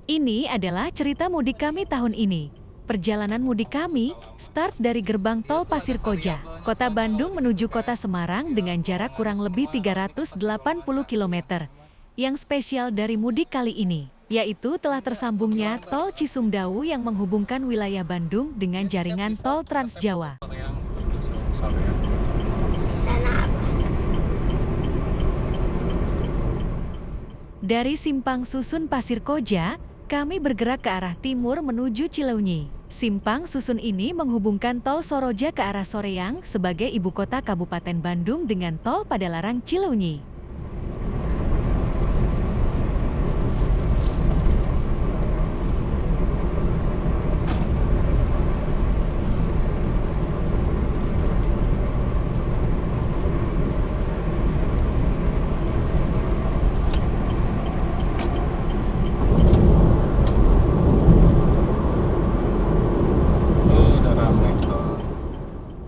Ini adalah cerita mudik kami tahun ini. Perjalanan mudik kami start dari gerbang tol Pasir Koja, Kota Bandung menuju Kota Semarang dengan jarak kurang lebih 380 km. Yang spesial dari mudik kali ini, yaitu telah tersambungnya tol Cisumdawu yang menghubungkan wilayah Bandung dengan jaringan tol Trans Jawa. Dari Simpang Susun Pasir Koja, kami bergerak ke arah timur menuju Cileunyi. Simpang Susun ini menghubungkan tol Soroja ke arah Soreang sebagai ibu kota Kabupaten Bandung dengan tol Padalarang Cileunyi.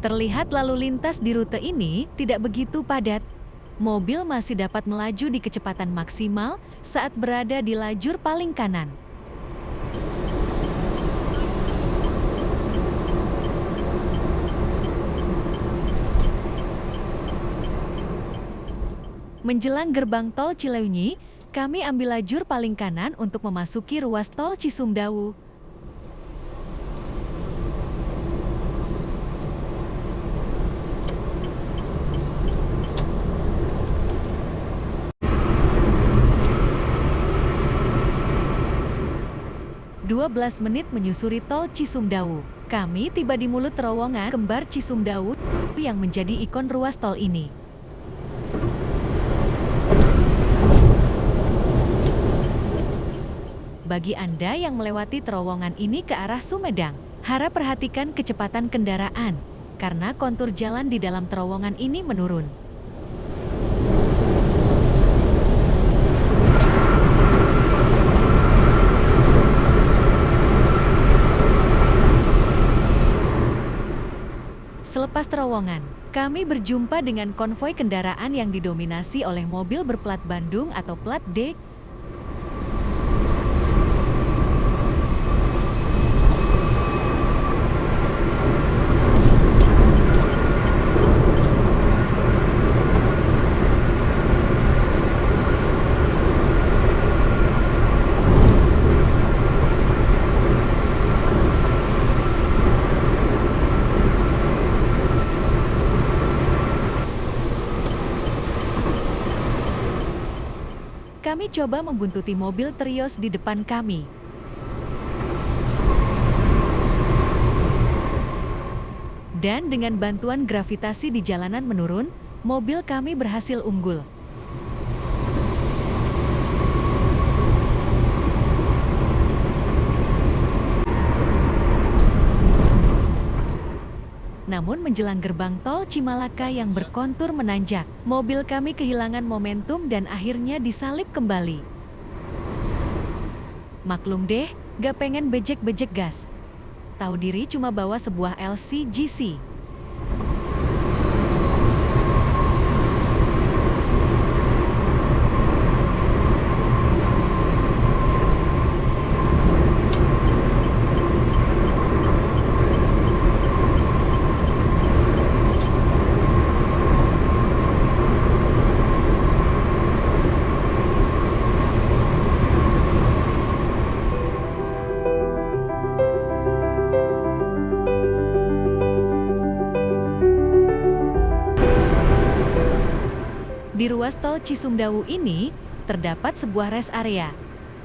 Terlihat lalu lintas di rute ini tidak begitu padat. Mobil masih dapat melaju di kecepatan maksimal saat berada di lajur paling kanan. Menjelang gerbang tol Cileunyi, kami ambil lajur paling kanan untuk memasuki ruas tol Cisumdawu. Dua 12 menit menyusuri tol Cisumdawu. Kami tiba di mulut terowongan kembar Cisumdawu yang menjadi ikon ruas tol ini. Bagi Anda yang melewati terowongan ini ke arah Sumedang, harap perhatikan kecepatan kendaraan, karena kontur jalan di dalam terowongan ini menurun. Selepas terowongan, kami berjumpa dengan konvoi kendaraan yang didominasi oleh mobil berplat Bandung atau plat D. Kami coba membuntuti mobil Terios di depan kami. Dan dengan bantuan gravitasi di jalanan menurun, mobil kami berhasil unggul. Namun menjelang gerbang tol Cimalaka yang berkontur menanjak, mobil kami kehilangan momentum dan akhirnya disalip kembali. Maklum deh, gak pengen bejek-bejek gas. Tahu diri cuma bawa sebuah LCGC. Di ruas tol Cisumdawu ini, terdapat sebuah rest area.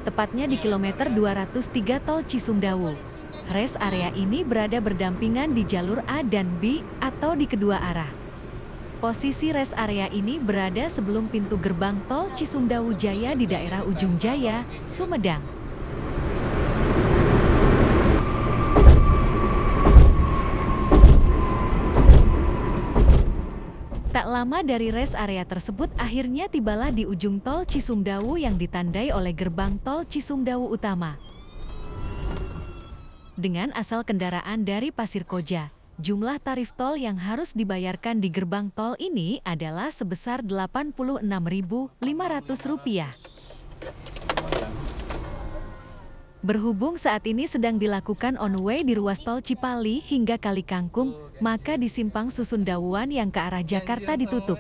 Tepatnya di kilometer 203 tol Cisumdawu. Rest area ini berada berdampingan di jalur A dan B atau di kedua arah. Posisi rest area ini berada sebelum pintu gerbang tol Cisumdawu Jaya di daerah Ujung Jaya, Sumedang. Tak lama dari rest area tersebut akhirnya tibalah di ujung tol Cisumdawu yang ditandai oleh gerbang tol Cisumdawu Utama. Dengan asal kendaraan dari Pasir Koja, jumlah tarif tol yang harus dibayarkan di gerbang tol ini adalah sebesar Rp86.500. Berhubung saat ini sedang dilakukan on way di ruas tol Cipali hingga Kali Kangkung, maka di simpang Susundawuan yang ke arah Jakarta ditutup.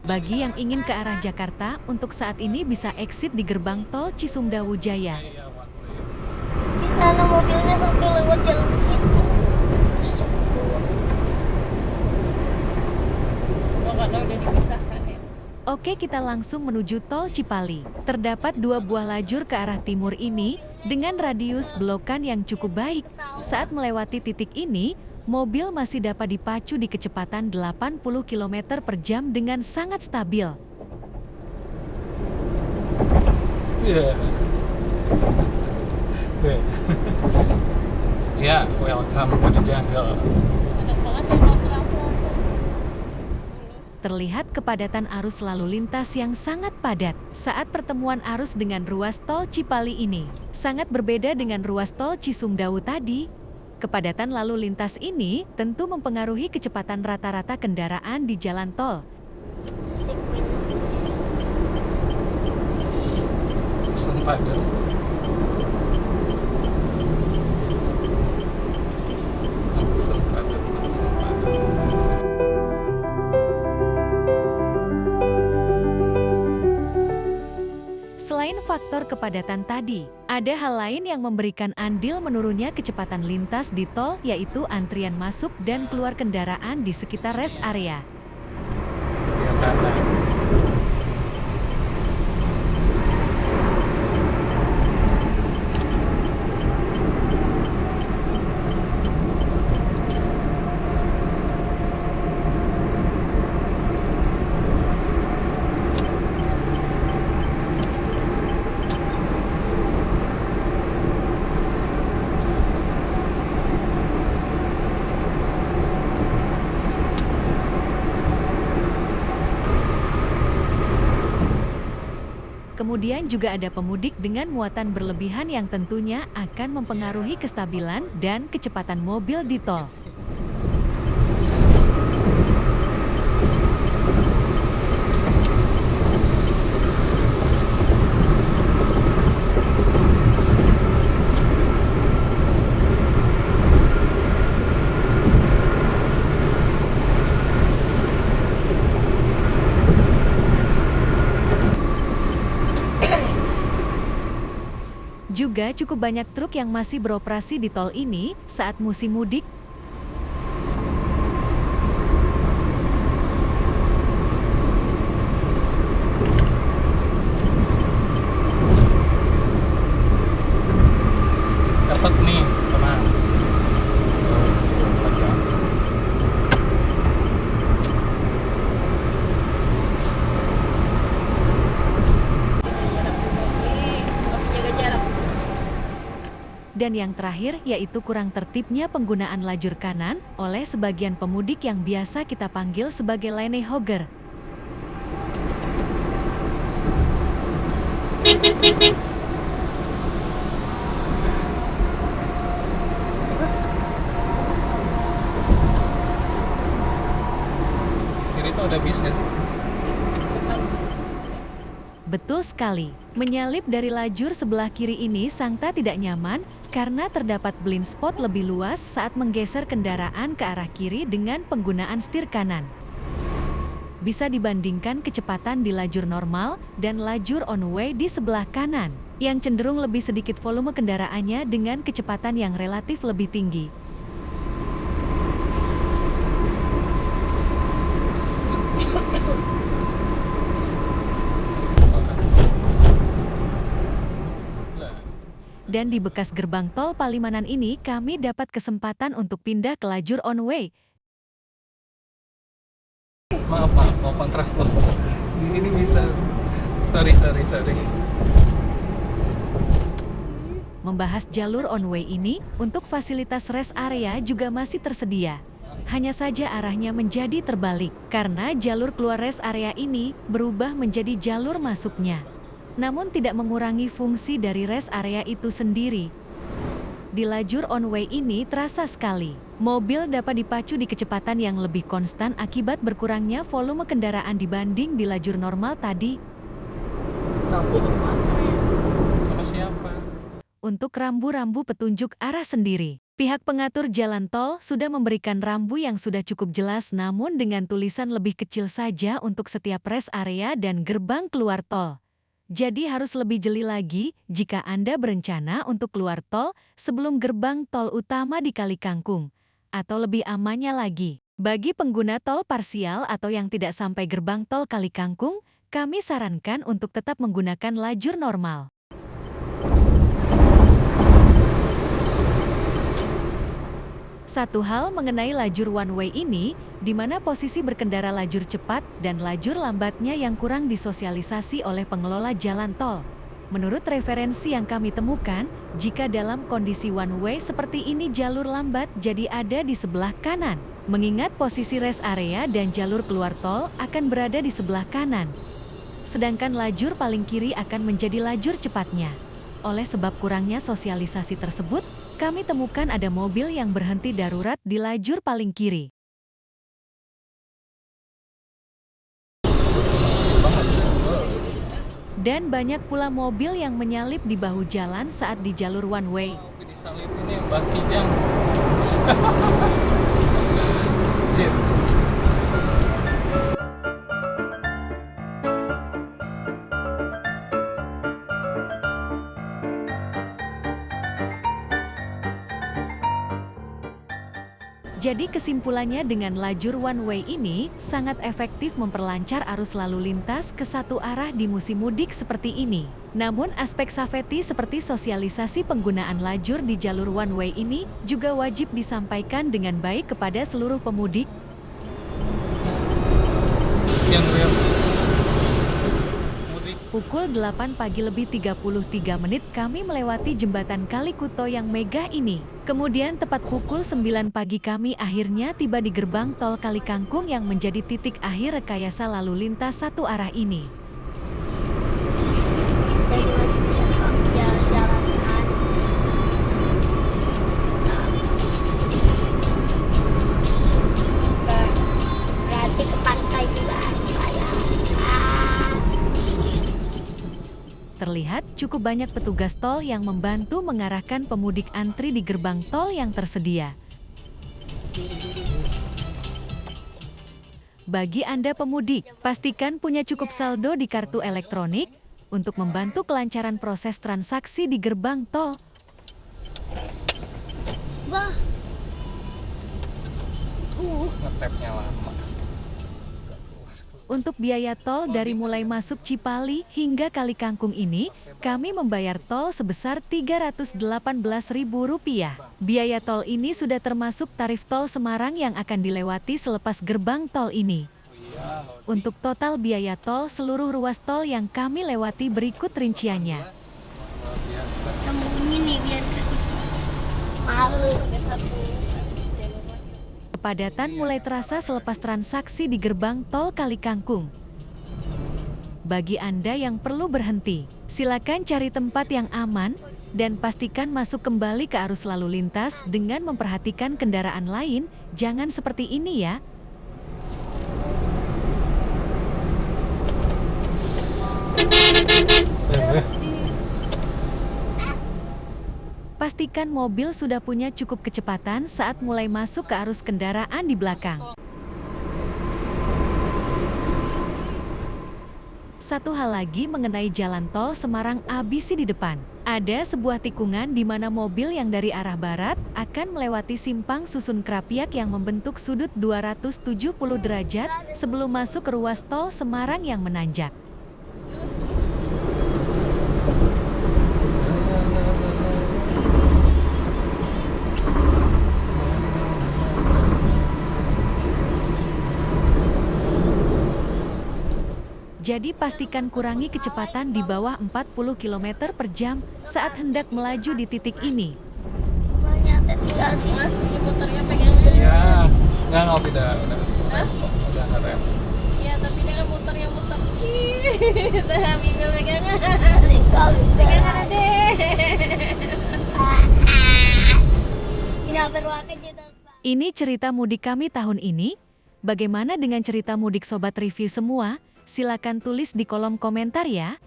Bagi yang ingin ke arah Jakarta, untuk saat ini bisa exit di gerbang tol Cisumdawu Jaya. Di sana mobilnya sampai lewat jalan situ. Oh, karena udah dipisahkan ya. Oke, kita langsung menuju tol Cipali. Terdapat 2 buah lajur ke arah timur ini, dengan radius belokan yang cukup baik. Saat melewati titik ini, mobil masih dapat dipacu di kecepatan 80 km per jam dengan sangat stabil. Yeah. Ya, welcome to the jungle. Enak banget ya kontraflow. Terlihat kepadatan arus lalu lintas yang sangat padat saat pertemuan arus dengan ruas tol Cipali ini. Sangat berbeda dengan ruas tol Cisumdawu tadi. Kepadatan lalu lintas ini tentu mempengaruhi kecepatan rata-rata kendaraan di jalan tol. Langsung padat. Langsung padat. Selain faktor kepadatan tadi, ada hal lain yang memberikan andil menurunnya kecepatan lintas di tol, yaitu antrian masuk dan keluar kendaraan di sekitar rest area. Dia kanan. Kemudian juga ada pemudik dengan muatan berlebihan yang tentunya akan mempengaruhi kestabilan dan kecepatan mobil di tol. Juga cukup banyak truk yang masih beroperasi di tol ini saat musim mudik. Dapat nih, tenang. Jaga jarak dulu nih. Tapi jaga jarak. Dan yang terakhir yaitu kurang tertibnya penggunaan lajur kanan oleh sebagian pemudik yang biasa kita panggil sebagai lane hogger. Kiri itu ada bis nggak sih? Depan. Betul sekali, menyalip dari lajur sebelah kiri ini sangta tidak nyaman karena terdapat blind spot lebih luas saat menggeser kendaraan ke arah kiri dengan penggunaan setir kanan. Bisa dibandingkan kecepatan di lajur normal dan lajur on way di sebelah kanan, yang cenderung lebih sedikit volume kendaraannya dengan kecepatan yang relatif lebih tinggi. Dan di bekas gerbang tol Palimanan ini kami dapat kesempatan untuk pindah ke lajur on way. Maaf Pak, mau kontraflow. Di sini bisa. Sorry. Membahas jalur on way ini, untuk fasilitas rest area juga masih tersedia. Hanya saja arahnya menjadi terbalik, karena jalur keluar rest area ini berubah menjadi jalur masuknya. Namun tidak mengurangi fungsi dari rest area itu sendiri. Di lajur on way ini terasa sekali, mobil dapat dipacu di kecepatan yang lebih konstan akibat berkurangnya volume kendaraan dibanding di lajur normal tadi. Tapi di baterai untuk rambu-rambu petunjuk arah sendiri. Pihak pengatur jalan tol sudah memberikan rambu yang sudah cukup jelas namun dengan tulisan lebih kecil saja untuk setiap rest area dan gerbang keluar tol. Jadi harus lebih jeli lagi jika Anda berencana untuk keluar tol sebelum gerbang tol utama di Kali Kangkung. Atau lebih amannya lagi, bagi pengguna tol parsial atau yang tidak sampai gerbang tol Kali Kangkung, kami sarankan untuk tetap menggunakan lajur normal. Satu hal mengenai lajur one way ini, di mana posisi berkendara lajur cepat dan lajur lambatnya yang kurang disosialisasi oleh pengelola jalan tol. Menurut referensi yang kami temukan, jika dalam kondisi one way seperti ini jalur lambat jadi ada di sebelah kanan. Mengingat posisi rest area dan jalur keluar tol akan berada di sebelah kanan. Sedangkan lajur paling kiri akan menjadi lajur cepatnya. Oleh sebab kurangnya sosialisasi tersebut, kami temukan ada mobil yang berhenti darurat di lajur paling kiri. Dan banyak pula mobil yang menyalip di bahu jalan saat di jalur one way. Tapi disalip ini Mbak Kijang. Jin. Jadi kesimpulannya dengan lajur one way ini sangat efektif memperlancar arus lalu lintas ke satu arah di musim mudik seperti ini. Namun aspek safety seperti sosialisasi penggunaan lajur di jalur one way ini juga wajib disampaikan dengan baik kepada seluruh pemudik. Yang real. Pukul 8 pagi lebih 33 menit kami melewati jembatan Kali Kuto yang megah ini. Kemudian tepat pukul 9 pagi kami akhirnya tiba di gerbang tol Kali Kangkung yang menjadi titik akhir rekayasa lalu lintas satu arah ini. Jadi masih bisa jalan-jalan kan. Berarti ke pantai juga saya. Terlihat cukup banyak petugas tol yang membantu mengarahkan pemudik antri di gerbang tol yang tersedia. Bagi Anda pemudik, pastikan punya cukup saldo di kartu elektronik untuk membantu kelancaran proses transaksi di gerbang tol. Wah, Ngetapnya lama. Untuk biaya tol dari mulai masuk Cipali hingga Kali Kangkung ini, kami membayar tol sebesar Rp318.000. Biaya tol ini sudah termasuk tarif tol Semarang yang akan dilewati selepas gerbang tol ini. Untuk total biaya tol seluruh ruas tol yang kami lewati berikut rinciannya. Luar biasa. sembunyi nih biar malu. Kepadatan mulai terasa selepas transaksi di gerbang tol Kali Kangkung. Bagi Anda yang perlu berhenti, silakan cari tempat yang aman dan pastikan masuk kembali ke arus lalu lintas dengan memperhatikan kendaraan lain. Jangan seperti ini ya. Pastikan mobil sudah punya cukup kecepatan saat mulai masuk ke arus kendaraan di belakang. Satu hal lagi mengenai jalan tol Semarang Abisi di depan. Ada sebuah tikungan di mana mobil yang dari arah barat akan melewati simpang susun Krapiak yang membentuk sudut 270 derajat sebelum masuk ke ruas tol Semarang yang menanjak. Jadi pastikan kurangi kecepatan di bawah 40 km per jam saat hendak melaju di titik ini. Banyak tinggal sih. Mas, punya motornya pegangan. Ya, nggak udah. Hah? Udah ngerem. Iya, tapi dengan motornya muter. Saya ambil pegangan. Pegangan aja. Tidak berwarna juga. Ini cerita mudik kami tahun ini. Bagaimana dengan cerita mudik sobat review semua? Silakan tulis di kolom komentar ya.